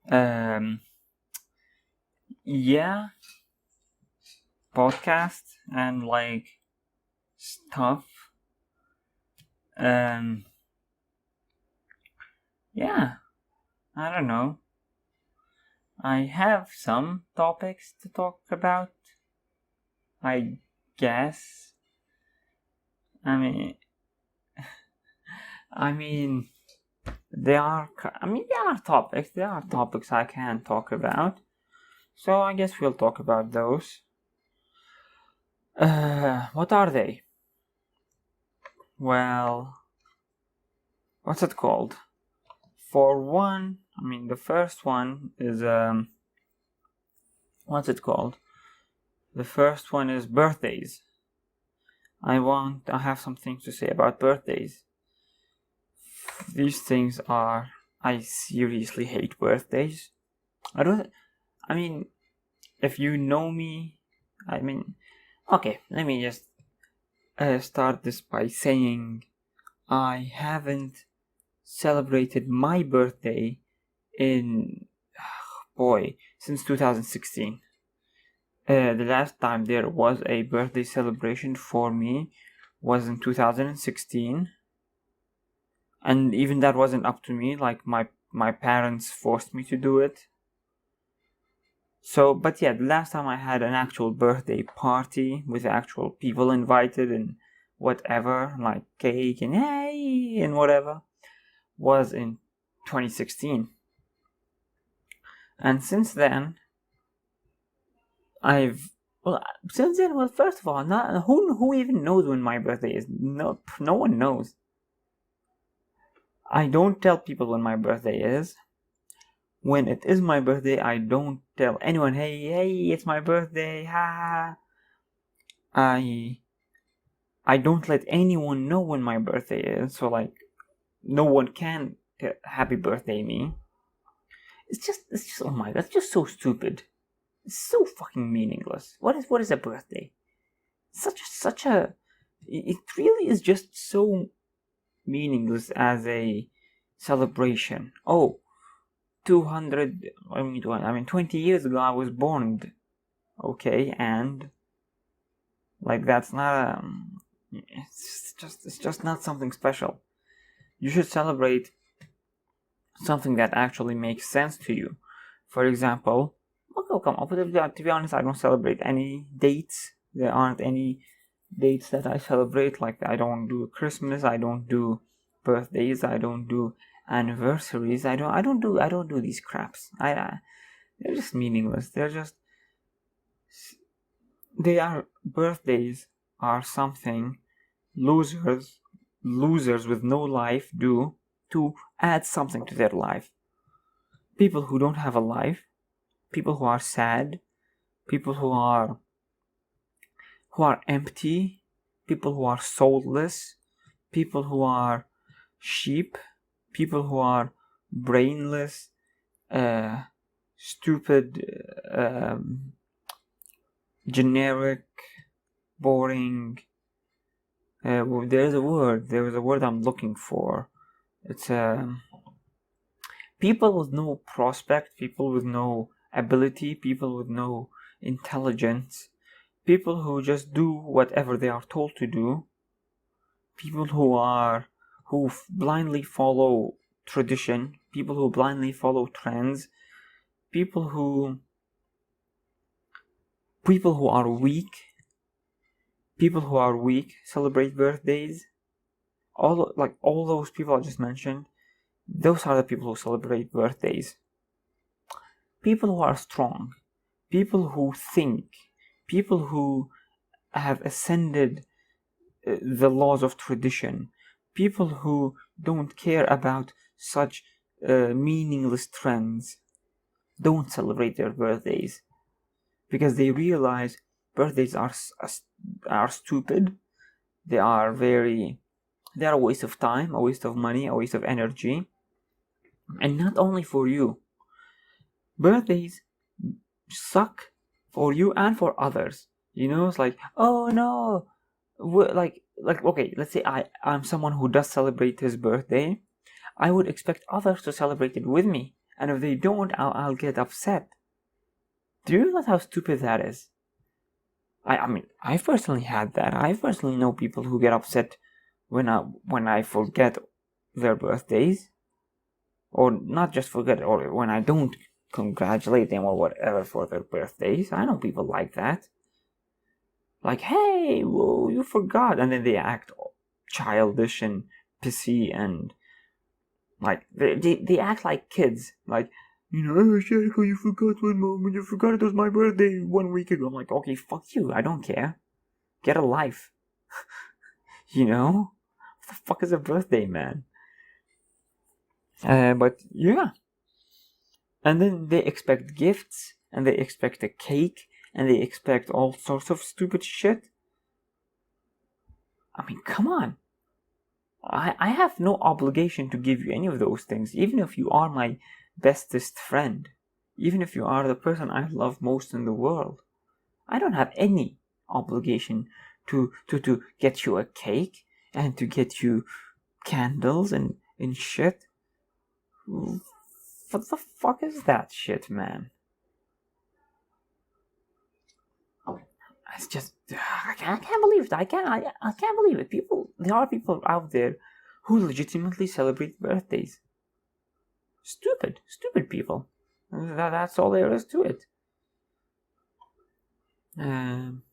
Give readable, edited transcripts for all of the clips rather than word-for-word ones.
Um, yeah, podcast and stuff. Um, yeah, I don't know. I have some topics to talk about, I guess. I mean, I mean, there are topics. There are topics I can talk about. So I guess we'll talk about those. What are they? Well, what's it called? For one, the first one is what's it called? The first one is birthdays. I have some things to say about birthdays. These things are, I seriously hate birthdays. If you know me, okay, let me just start this by saying I haven't celebrated my birthday since 2016. The last time there was a birthday celebration for me was in 2016, and even that wasn't up to me. Like my parents forced me to do it. So, but yeah, the last time I had an actual birthday party with actual people invited and whatever, like cake and hey and whatever, was in 2016. And since then, first of all, who even knows when my birthday is? No one knows. I don't tell people when my birthday is. When it is my birthday, I don't tell anyone, hey, it's my birthday, ha. I don't let anyone know when my birthday is, so like, no one can happy birthday me. It's just, oh my god, it's just so stupid. It's so fucking meaningless. What is a birthday? It really is just so meaningless as a celebration. 20 years ago I was born. Okay, and like that's not it's just not something special. You should celebrate something that actually makes sense to you. For example, to be honest, I don't celebrate any dates. There aren't any dates that I celebrate. Like, I don't do Christmas, I don't do birthdays, I don't do anniversaries. I don't do these craps. They're just meaningless. Birthdays are something losers with no life do to add something to their life. People who don't have a life, people who are sad, people who are empty, people who are soulless, people who are sheep, people who are brainless, stupid, generic, boring. There's a word I'm looking for. It's people with no prospect, people with no ability, people with no intelligence, people who just do whatever they are told to do, people who blindly follow tradition, people who blindly follow trends, people who are weak, celebrate birthdays. All those people I just mentioned, those are the people who celebrate birthdays. People who are strong, people who think, people who have ascended the laws of tradition, people who don't care about such meaningless trends, don't celebrate their birthdays because they realize birthdays are stupid. They are a waste of time, a waste of money, a waste of energy. And not only for you. Birthdays suck for you and for others. It's like, oh no, okay, let's say I'm someone who does celebrate his birthday. I would expect others to celebrate it with me and if they don't, I'll get upset. Do you realize how stupid that is? I mean, I personally had that. I personally know people who get upset when I forget their birthdays, or not just forget, or when I don't congratulate them or whatever for their birthdays. I know people like that. Like, hey, whoa, you forgot, and then they act childish and pissy and like they act like kids. Like, oh, Sheriko, you forgot one moment. You forgot it was my birthday 1 week ago. I'm like, okay, fuck you. I don't care. Get a life. What the fuck is a birthday, man? But yeah. And then they expect gifts, and they expect a cake, and they expect all sorts of stupid shit. I mean, come on. I have no obligation to give you any of those things, even if you are my bestest friend, even if you are the person I love most in the world. I don't have any obligation to get you a cake and to get you candles and shit. What the fuck is that shit, man? It's just I can't believe it. I can't believe it. There are people out there who legitimately celebrate birthdays. Stupid people. That's all there is to it. Now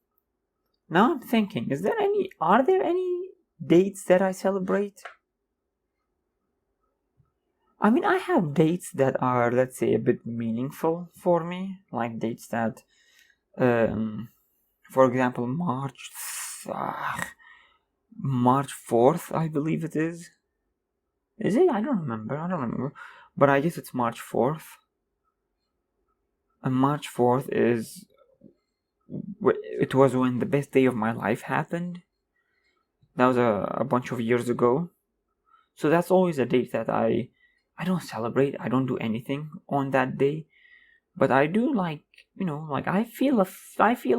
I'm thinking, are there any dates that I celebrate? I mean, I have dates that are, let's say, a bit meaningful for me, like dates that, for example, March 4th, I believe it is. Is it? I don't remember. But I guess it's March 4th. And March 4th it was when the best day of my life happened. That was a bunch of years ago. So that's always a date that I don't celebrate. I don't do anything on that day. But I do like I feel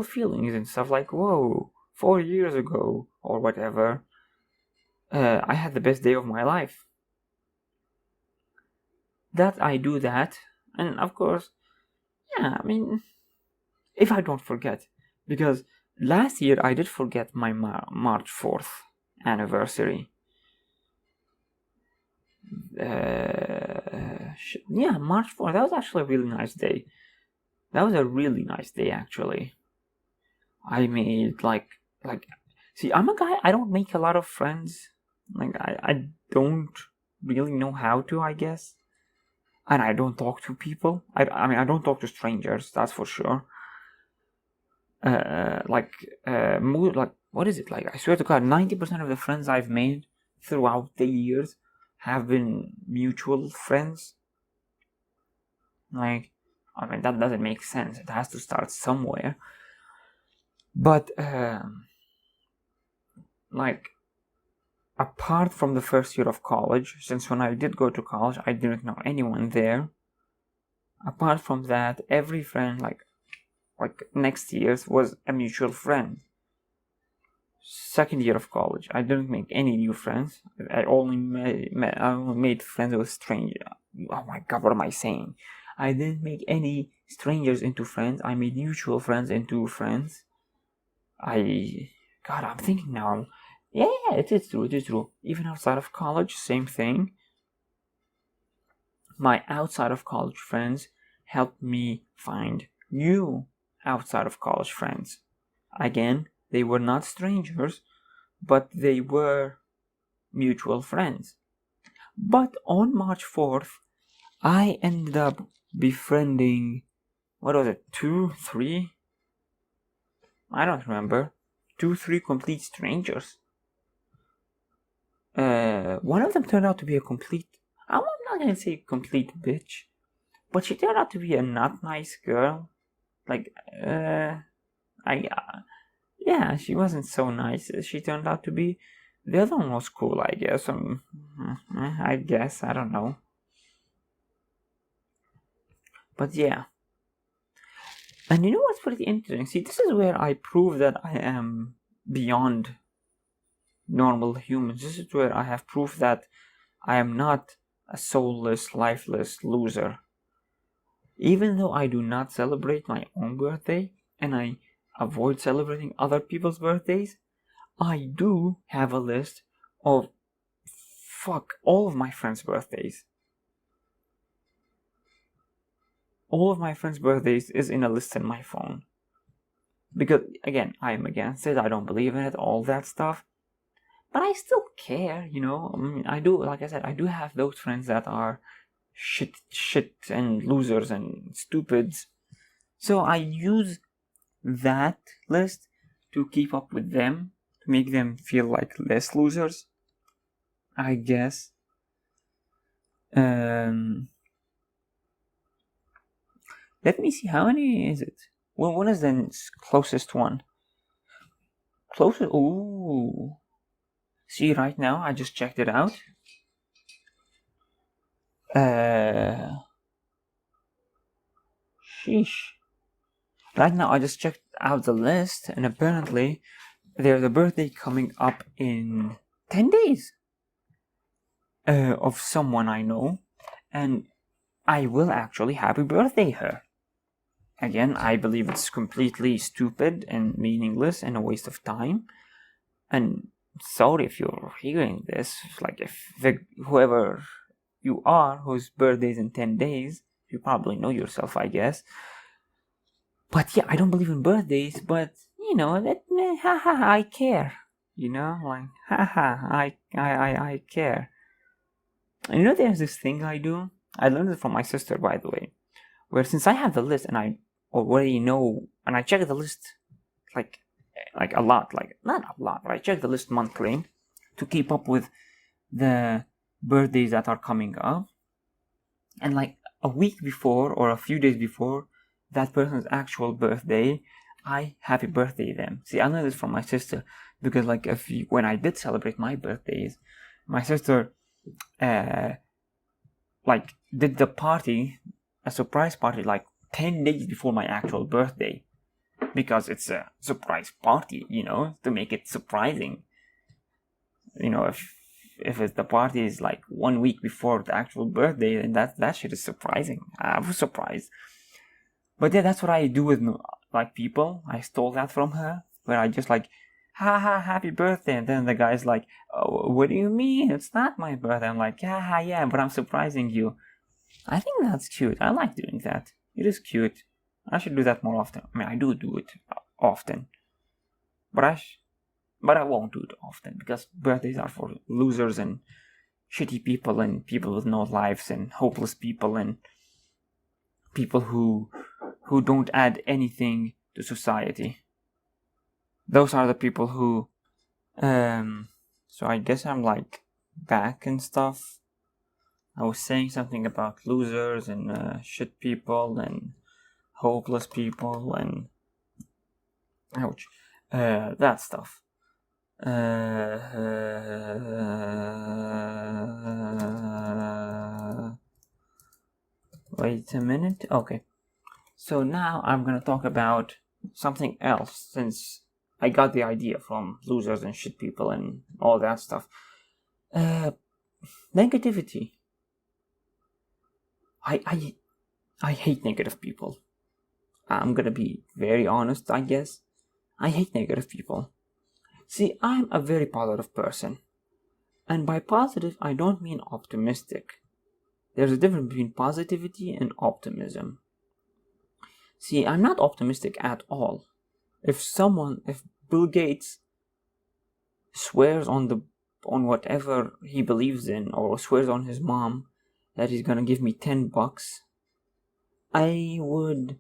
feelings and stuff like, whoa, 4 years ago or whatever, I had the best day of my life. That I do that, and of course, yeah, I mean, if I don't forget, because last year I did forget my March 4th anniversary. Yeah, March 4th, that was actually a really nice day. That was a really nice day, actually. I made see, I'm a guy, I don't make a lot of friends. Like, I don't really know how to, I guess. And I don't talk to people. I mean, I don't talk to strangers, that's for sure. What is it? Like, I swear to God, 90% of the friends I've made throughout the years have been mutual friends. Like, I mean, that doesn't make sense. It has to start somewhere. But, apart from the first year of college, since when I did go to college, I didn't know anyone there. Apart from that, every friend, like next year's, was a mutual friend. Second year of college, I didn't make any new friends. I only made friends with strangers. Oh my God, what am I saying? I didn't make any strangers into friends. I made mutual friends into friends. I'm thinking now. Yeah, it is true. Even outside of college, same thing. My outside of college friends helped me find new outside of college friends. Again, they were not strangers, but they were mutual friends. But on March 4th, I ended up befriending, what was it, 2, 3? I don't remember. 2, 3 complete strangers. One of them turned out to be I'm not gonna say complete bitch, but she turned out to be a not nice girl. Like, yeah, she wasn't so nice as she turned out to be. The other one was cool, I guess. I don't know. But yeah. And you know what's pretty interesting? See, this is where I prove that I am beyond normal humans. This is where I have proof that I am not a soulless, lifeless loser. Even though I do not celebrate my own birthday and I avoid celebrating other people's birthdays, I do have a list of all of my friends' birthdays. All of my friends' birthdays is in a list in my phone. Because, again, I am against it, I don't believe in it, all that stuff. But I still care, you know? I mean, I do, like I said, I do have those friends that are shit and losers and stupids. So I use that list to keep up with them, to make them feel like less losers, I guess. Let me see, how many is it? When is the closest one? Closest? Ooh. See, right now, I just checked it out. Sheesh. Right now, I just checked out the list, and apparently, there's a birthday coming up in 10 days of someone I know, and I will actually happy birthday her. Again, I believe it's completely stupid and meaningless and a waste of time. And sorry if you're hearing this, like if whoever you are whose birthday is in 10 days, you probably know yourself, I guess. But yeah, I don't believe in birthdays, but you know, that haha, I care. You know, like haha, I care. And you know, there's this thing I do. I learned it from my sister, by the way, where since I have the list and I already know, and I check the list like a lot, like not a lot, but I check the list monthly to keep up with the birthdays that are coming up. And like a week before or a few days before that person's actual birthday, I happy birthday them. See, I learned this from my sister because like when I did celebrate my birthdays, my sister like did the party, a surprise party, like 10 days before my actual birthday, because it's a surprise party, you know, to make it surprising. You know, if the party is like 1 week before the actual birthday, then that shit is surprising. I was surprised. But yeah, that's what I do with like people. I stole that from her, where I just like, haha, happy birthday, and then the guy's like, oh, what do you mean? It's not my birthday. I'm like, yeah, but I'm surprising you. I think that's cute. I like doing that. It is cute. I should do that more often. I mean, I do it often, but I won't do it often because birthdays are for losers and shitty people and people with no lives and hopeless people and people who don't add anything to society. Those are the people who so I guess I'm like back and stuff. I was saying something about losers and shit people and hopeless people and ouch, that stuff. Wait a minute. Okay. So now I'm gonna talk about something else, since I got the idea from losers and shit people and all that stuff. Negativity. I hate negative people. I'm gonna be very honest, I guess. I hate negative people. See, I'm a very positive person. And by positive, I don't mean optimistic. There's a difference between positivity and optimism. See, I'm not optimistic at all. If Bill Gates swears on whatever he believes in, or swears on his mom that he's gonna give me $10, I would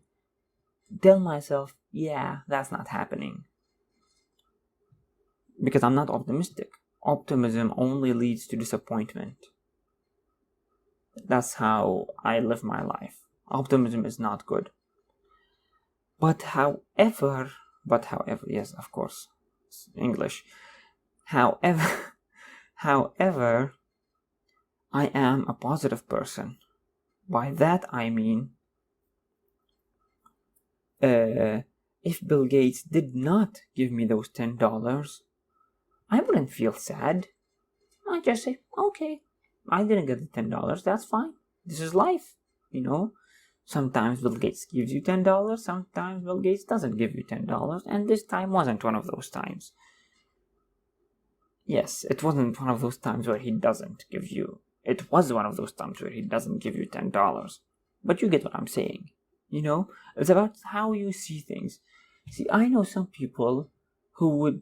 tell myself, yeah, that's not happening. Because I'm not optimistic. Optimism only leads to disappointment. That's how I live my life. Optimism is not good. But however, yes, of course, it's English. However, I am a positive person. By that I mean, if Bill Gates did not give me those $10, I wouldn't feel sad. I'd just say, okay, I didn't get the $10, that's fine. This is life, you know? Sometimes Bill Gates gives you $10, sometimes Bill Gates doesn't give you $10, and this time wasn't one of those times. Yes, it wasn't one of those times where he doesn't give you. It was one of those times where he doesn't give you $10. But you get what I'm saying. You know, it's about how you see things. See, I know some people who would,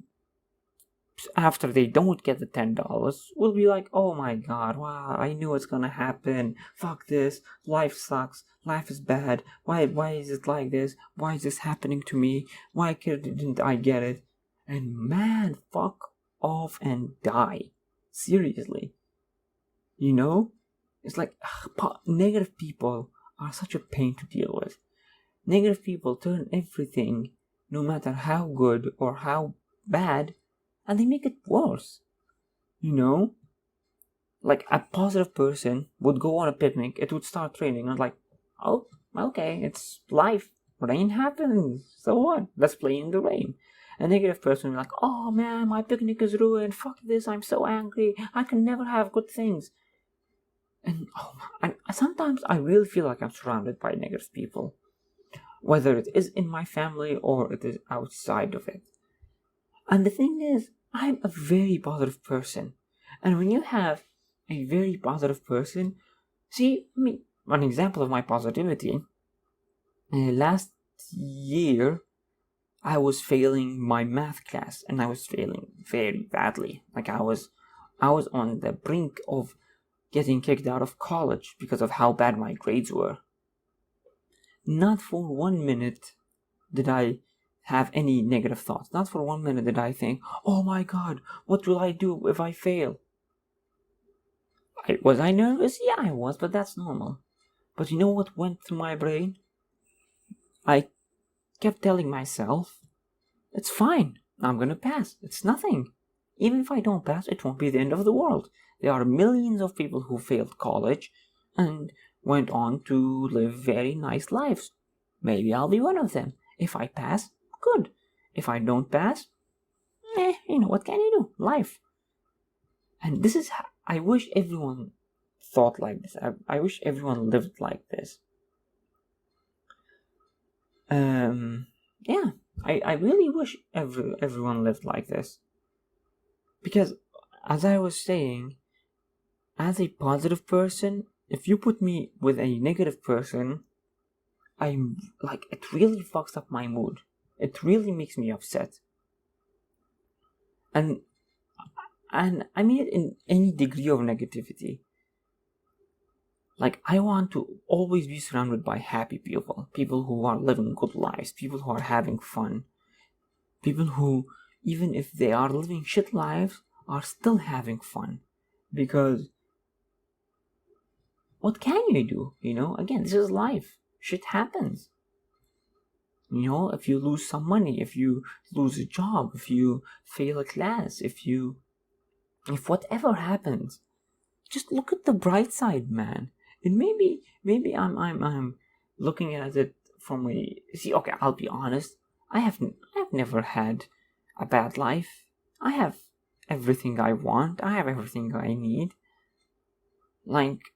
after they don't get the $10, will be like, oh my god, wow, I knew it's gonna happen. Fuck this. Life sucks. Life is bad. Why is it like this? Why is this happening to me? Why didn't I get it? And man, fuck off and die. Seriously. You know? It's like, negative people are such a pain to deal with. Negative people turn everything, no matter how good or how bad, and they make it worse. You know? Like a positive person would go on a picnic, it would start raining, and like, oh, okay, it's life. Rain happens. So what? Let's play in the rain. A negative person would be like, oh man, my picnic is ruined. Fuck this, I'm so angry. I can never have good things. And sometimes I really feel like I'm surrounded by negative people. Whether it is in my family or it is outside of it. And the thing is, I'm a very positive person. And when you have a very positive person, see, I mean, an example of my positivity, last year, I was failing my math class, and I was failing very badly. Like I was on the brink of getting kicked out of college because of how bad my grades were. Not for 1 minute did I have any negative thoughts. Not for 1 minute did I think, oh my god, what will I do if I fail? Was I nervous? Yeah, I was, but that's normal. But you know what went through my brain? I kept telling myself, it's fine, I'm gonna pass, it's nothing. Even if I don't pass, it won't be the end of the world. There are millions of people who failed college and went on to live very nice lives. Maybe I'll be one of them. If I pass, good. If I don't pass, what can you do? Life. And this is how I wish everyone thought like this. I wish everyone lived like this. Yeah, I really wish everyone lived like this. Because, as I was saying, as a positive person, if you put me with a negative person, I'm like, it really fucks up my mood. It really makes me upset. And I mean it in any degree of negativity. Like, I want to always be surrounded by happy people. People who are living good lives. People who are having fun. People who, even if they are living shit lives, are still having fun. Because what can you do? Again, this is life. Shit happens. If you lose some money, if you lose a job, if you fail a class, if whatever happens, just look at the bright side, man. And maybe I'm looking at it from a okay, I'll be honest. I've never had a bad life. I have everything I want. I have everything I need. Like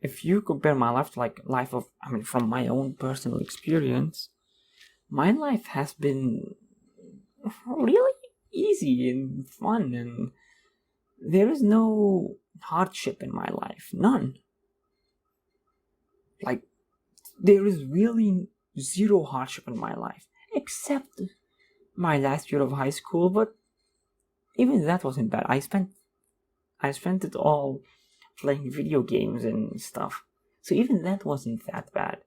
if you compare my life to life of from my own personal experience, my life has been really easy and fun, and there is no hardship in my life. None. There is really zero hardship in my life, except my last year of high school, but even that wasn't bad. I spent it all playing video games and stuff. So even that wasn't that bad.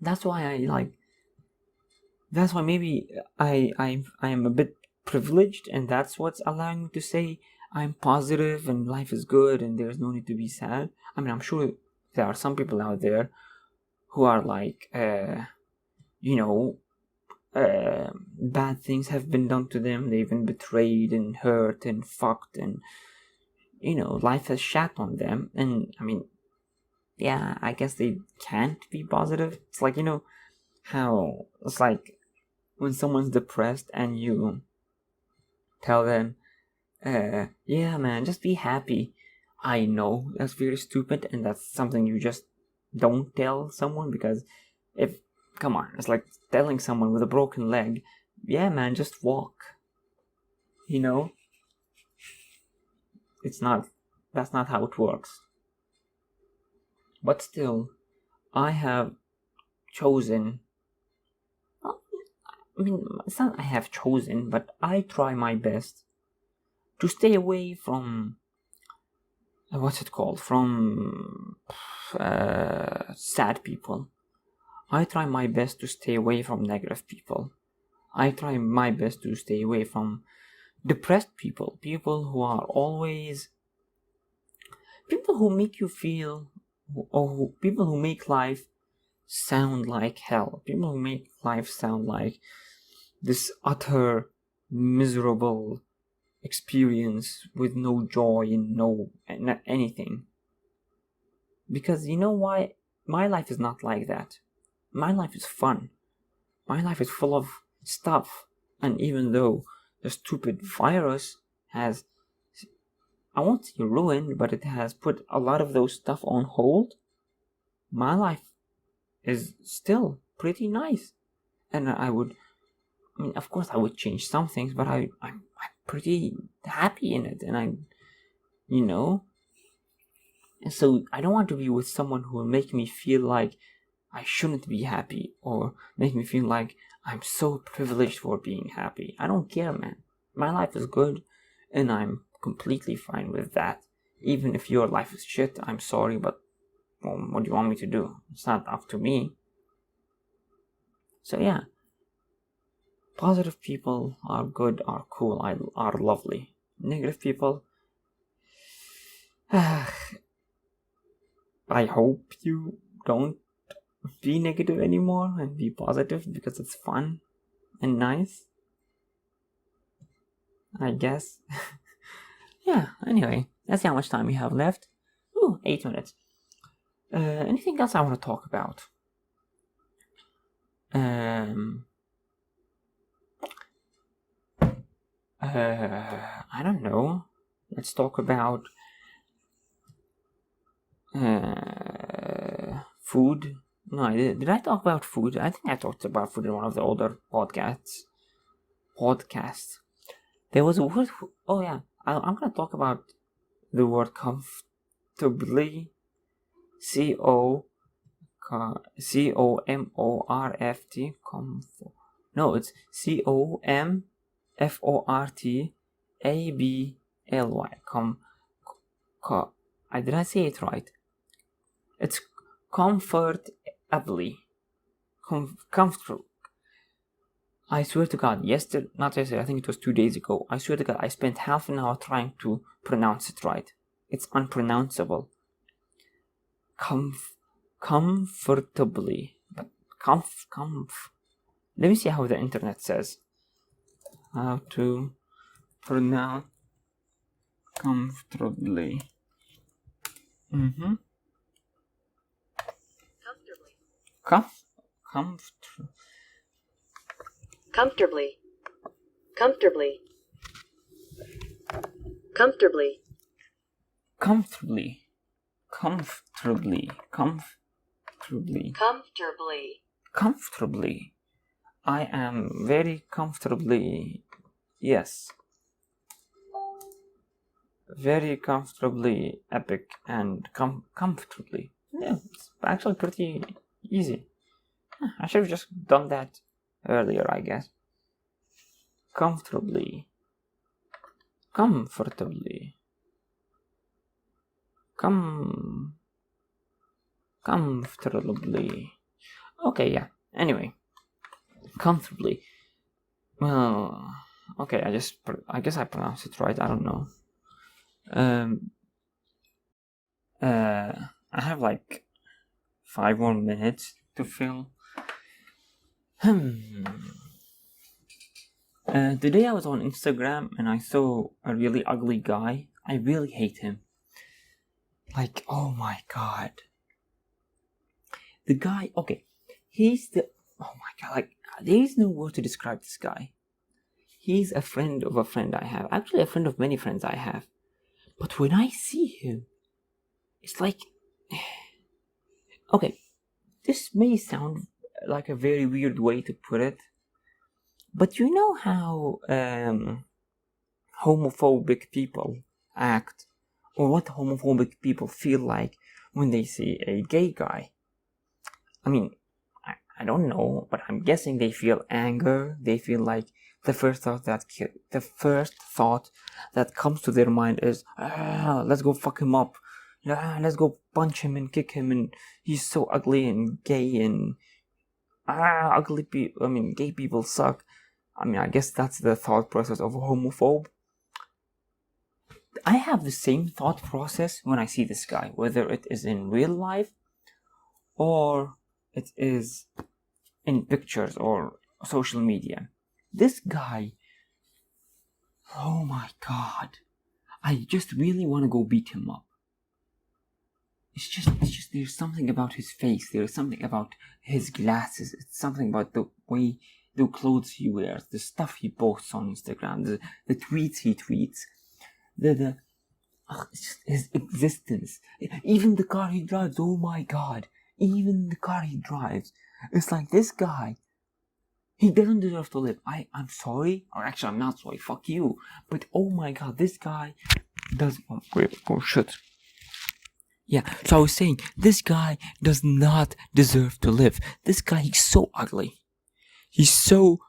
That's why that's why maybe I am a bit privileged, and that's what's allowing me to say I'm positive and life is good and there's no need to be sad. I'm sure there are some people out there who are bad things have been done to them. They've been betrayed and hurt and fucked, and life has shat on them. And yeah, I guess they can't be positive. It's like, how it's like when someone's depressed and you tell them, yeah man, just be happy. I know that's very stupid and that's something you just don't tell someone, because come on, it's like telling someone with a broken leg, yeah man, just walk. That's not how it works. But still, I have chosen, it's not I have chosen, but I try my best to stay away from, from sad people. I try my best to stay away from negative people. I try my best to stay away from depressed people, people who are always, people who make you feel, or people who make life sound like hell, people who make life sound like this utter miserable experience with no joy and no anything. Because you know why? My life is not like that. My life is fun. My life is full of stuff. And even though the stupid virus has, I won't say ruined, but it has put a lot of those stuff on hold, my life is still pretty nice. And of course I would change some things, but I'm pretty happy in it. And and so I don't want to be with someone who will make me feel like I shouldn't be happy, or make me feel like I'm so privileged for being happy. I don't care, man. My life is good, and I'm completely fine with that. Even if your life is shit, I'm sorry, but what do you want me to do? It's not up to me. So yeah, positive people are good, are cool, are lovely. Negative people, I hope you don't be negative anymore and be positive, because it's fun and nice, I guess. Yeah, anyway, let's see how much time we have left. 8 minutes. Anything else I want to talk about? I don't know. Let's talk about food. No, did I talk about food? I think I talked about food in one of the older podcasts. There was a word. Oh yeah, I'm gonna talk about the word comfortably. COMFORT. No, it's COMFORTABLY. Did I say it right? It's comfortably. Comfortable. I swear to God, not yesterday, I think it was 2 days ago. I swear to God, I spent half an hour trying to pronounce it right. It's unpronounceable. Comfortably. But let me see how the internet says. How to pronounce comfortably. Comfortably. I am very comfortably, yes. Very comfortably epic and comfortably. Yeah, it's actually pretty easy. I should have just done that earlier, I guess. Comfortably. Comfortably. Comfortably. Okay, yeah. Anyway. Comfortably. Well, okay, I guess I pronounced it right. I don't know. I have like 5 more minutes to fill. Today I was on Instagram and I saw a really ugly guy. I really hate him. Like, oh my god. The guy, okay, oh my god, like, there is no word to describe this guy. He's a friend of a friend I have. Actually, a friend of many friends I have. But when I see him, it's like, Okay, this may sound like a very weird way to put it, but you know how homophobic people act, or what homophobic people feel like when they see a gay guy? I mean, I don't know, but I'm guessing they feel anger. They feel like the first thought that comes to their mind is, let's go fuck him up. Let's go punch him and kick him, and he's so ugly and gay, and ugly people. I mean, gay people suck. I mean, I guess that's the thought process of a homophobe. I have the same thought process when I see this guy, whether it is in real life or it is in pictures or social media. This guy, oh my god, I just really want to go beat him up. It's just there's something about his face, there's something about his glasses, it's something about the way, the clothes he wears, the stuff he posts on Instagram, the tweets he tweets, his existence, even the car he drives. Oh my god, even the car he drives. It's like, this guy, he doesn't deserve to live. I'm sorry, or actually I'm not sorry, fuck you, but oh my god, this guy does, oh shit. Yeah, so I was saying, this guy does not deserve to live. This guy, he's so ugly. He's so,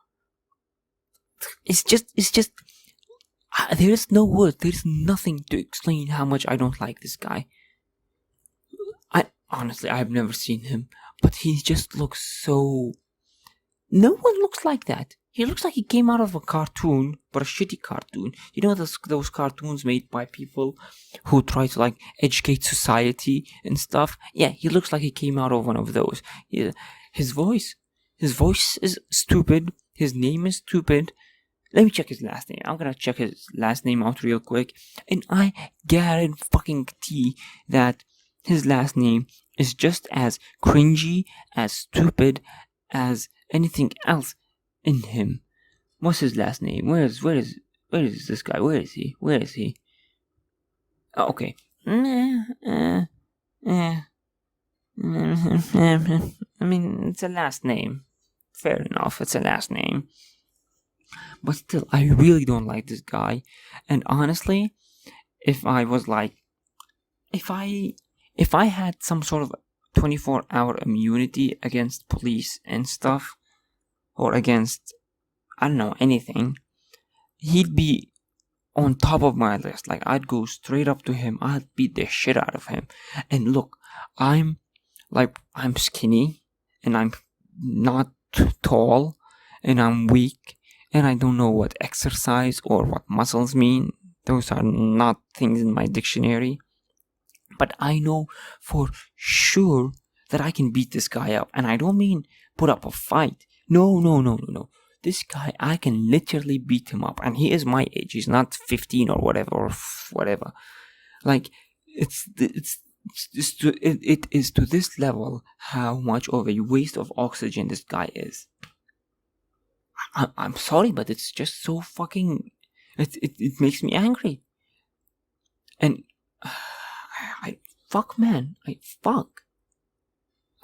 it's just, there is no word, there is nothing to explain how much I don't like this guy. Honestly, I've never seen him, but he just looks so, no one looks like that. He looks like he came out of a cartoon, but a shitty cartoon. You know those cartoons made by people who try to like educate society and stuff? Yeah, he looks like he came out of one of those. Yeah, his voice is stupid. His name is stupid. Let me check his last name. I'm gonna check his last name out real quick. And I guarantee that his last name is just as cringy, as stupid as anything else in him. What's his last name? Where is this guy? Where is he? Oh, okay. I mean, it's a last name. Fair enough, it's a last name. But still, I really don't like this guy. And honestly, if I had some sort of 24-hour immunity against police and stuff, or against, I don't know, anything, he'd be on top of my list. Like, I'd go straight up to him, I'd beat the shit out of him. And look, I'm skinny, and I'm not tall, and I'm weak, and I don't know what exercise or what muscles mean. Those are not things in my dictionary. But I know for sure that I can beat this guy up. And I don't mean put up a fight. No. This guy, I can literally beat him up. And he is my age. He's not 15 or whatever. Like, it is to this level how much of a waste of oxygen this guy is. I'm sorry, but it's just so fucking, it makes me angry. And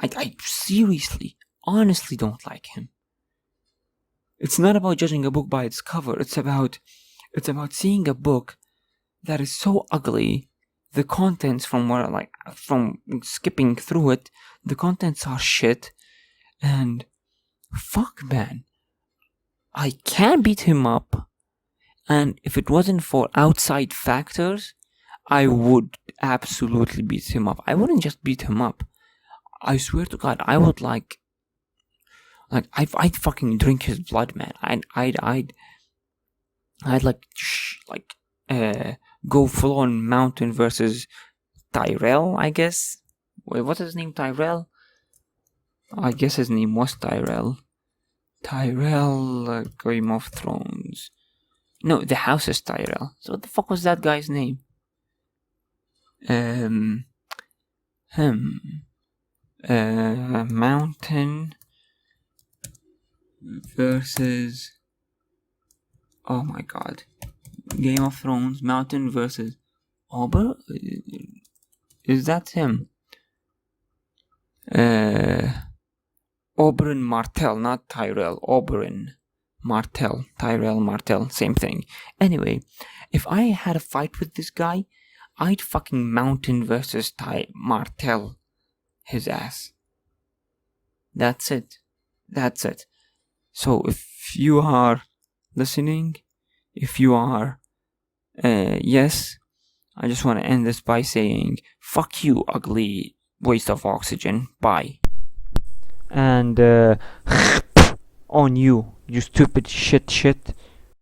I seriously, honestly don't like him. It's not about judging a book by its cover. It's about seeing a book that is so ugly. The contents from skipping through it, the contents are shit. And fuck, man, I can beat him up. And if it wasn't for outside factors, I would absolutely beat him up. I wouldn't just beat him up. I swear to God, I would I'd fucking drink his blood, man. I'd go full on Mountain versus Tyrell, I guess. Wait, what's his name? Tyrell? I guess his name was Tyrell. Game of Thrones. No, the house is Tyrell. So what the fuck was that guy's name? Mountain versus, oh my god, Game of Thrones, Mountain versus Ober? Is that him? Oberyn Martell, not Tyrell. Oberyn Martell. Tyrell Martell, same thing. Anyway, if I had a fight with this guy, I'd fucking Mountain versus Martell his ass. That's it. That's it. So if you are listening, if you are, yes, I just want to end this by saying, fuck you, ugly waste of oxygen. Bye. And on you stupid shit.